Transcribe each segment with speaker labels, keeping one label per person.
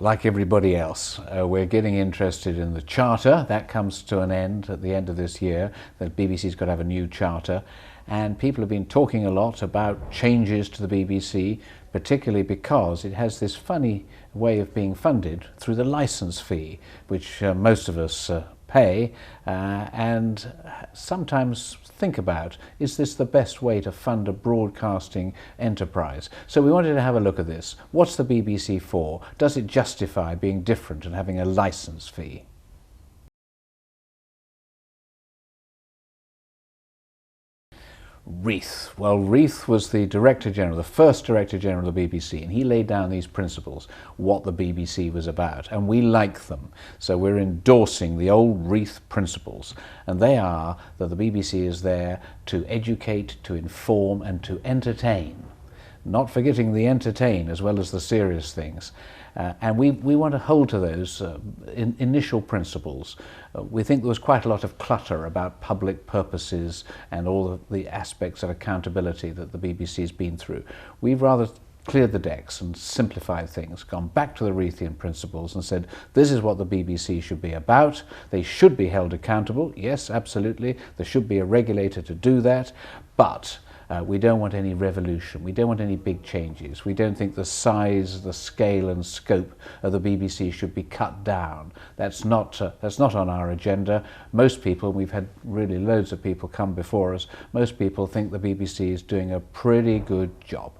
Speaker 1: like everybody else, we're getting interested in the charter. That comes to an end at the end of this year. The BBC's got to have a new charter. And people have been talking a lot about changes to the BBC, particularly because it has this funny way of being funded through the licence fee, which most of us pay and sometimes think about, is this the best way to fund a broadcasting enterprise? So we wanted to have a look at this. What's the BBC for? Does it justify being different and having a licence fee? Reith. Well, Reith was the Director General, the first Director General of the BBC, and he laid down these principles, what the BBC was about, and we like them. So we're endorsing the old Reith principles, and they are that the BBC is there to educate, to inform, and to entertain. Not forgetting the entertain as well as the serious things. And we want to hold to those initial principles. We think there was quite a lot of clutter about public purposes and all of the aspects of accountability that the BBC has been through. We've rather cleared the decks and simplified things, gone back to the Reithian principles and said, this is what the BBC should be about. They should be held accountable. Yes, absolutely. There should be a regulator to do that. But we don't want any revolution. We don't want any big changes. We don't think the size, the scale and scope of the BBC should be cut down. That's not on our agenda. Most people, we've had really loads of people come before us, most people think the BBC is doing a pretty good job.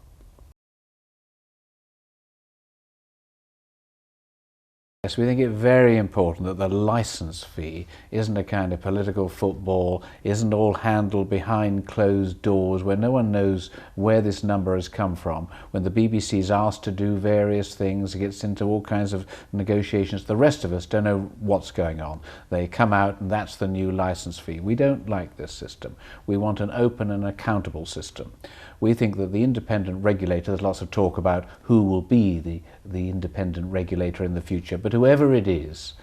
Speaker 1: Yes, we think it very important that the licence fee isn't a kind of political football, isn't all handled behind closed doors where no one knows where this number has come from. When the BBC is asked to do various things, it gets into all kinds of negotiations. The rest of us don't know what's going on. They come out and that's the new licence fee. We don't like this system. We want an open and accountable system. We think that the independent regulator, there's lots of talk about who will be the independent regulator in the future, but whoever it is,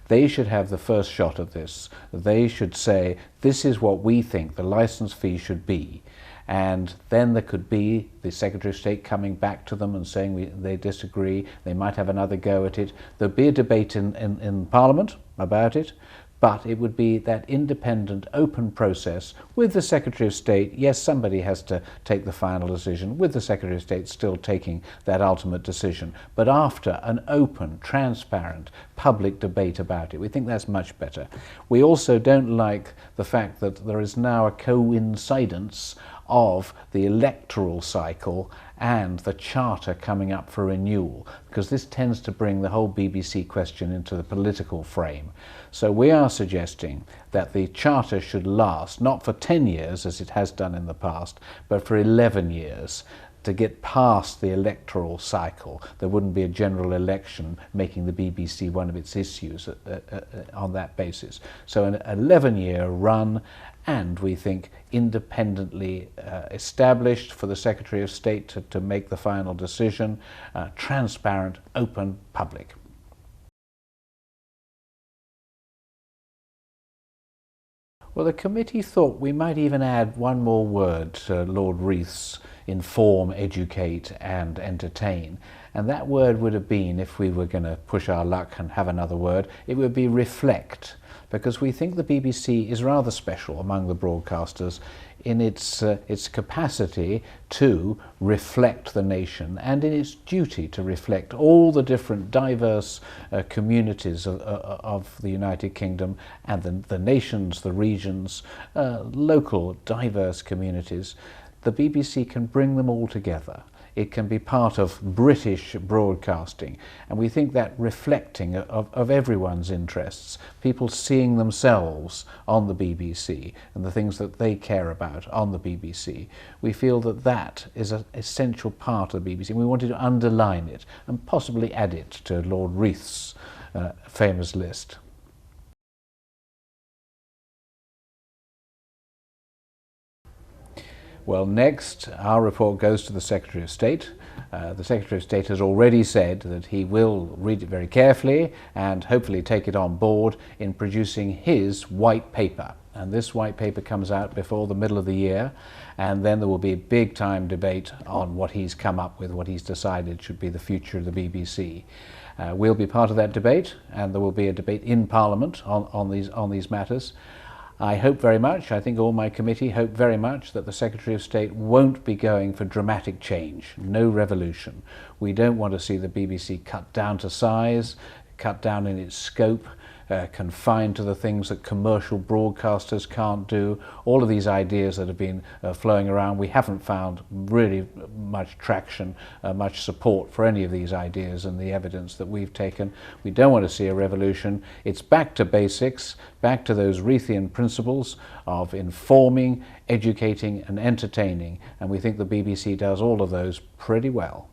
Speaker 1: they should have the first shot at this. They should say, this is what we think the licence fee should be. And then there could be the Secretary of State coming back to them and saying they disagree. They might have another go at it. There'll be a debate in Parliament about it. But it would be that independent, open process with the Secretary of State. Yes, somebody has to take the final decision, with the Secretary of State still taking that ultimate decision, but after an open, transparent, public debate about it. We think that's much better. We also don't like the fact that there is now a coincidence of the electoral cycle and the charter coming up for renewal, because this tends to bring the whole BBC question into the political frame. So we are suggesting that the charter should last not for 10 years as it has done in the past, but for 11 years to get past the electoral cycle. There wouldn't be a general election making the BBC one of its issues on that basis. So an 11-year run, and we think independently established for the Secretary of State to make the final decision, transparent, open, public. Well, the committee thought we might even add one more word to Lord Reith's inform, educate and entertain. And that word would have been, if we were going to push our luck and have another word, it would be reflect. Because we think the BBC is rather special among the broadcasters in its capacity to reflect the nation and in its duty to reflect all the different diverse communities of the United Kingdom and the nations, the regions, local diverse communities. The BBC can bring them all together. It can be part of British broadcasting, and we think that reflecting of everyone's interests, people seeing themselves on the BBC and the things that they care about on the BBC, we feel that that is an essential part of the BBC, and we wanted to underline it and possibly add it to Lord Reith's famous list. Well, next, our report goes to the Secretary of State. The Secretary of State has already said that he will read it very carefully and hopefully take it on board in producing his white paper. and this white paper comes out before the middle of the year, and then there will be a big time debate on what he's come up with, what he's decided should be the future of the BBC. We'll be part of that debate, and there will be a debate in Parliament on these matters. I hope very much, I think all my committee hope very much, that the Secretary of State won't be going for dramatic change, no revolution. We don't want to see the BBC cut down to size, cut down in its scope, confined to the things that commercial broadcasters can't do. All of these ideas that have been flowing around, we haven't found really much traction, much support for any of these ideas and the evidence that we've taken. We don't want to see a revolution. It's back to basics, back to those Reithian principles of informing, educating and entertaining, and we think the BBC does all of those pretty well.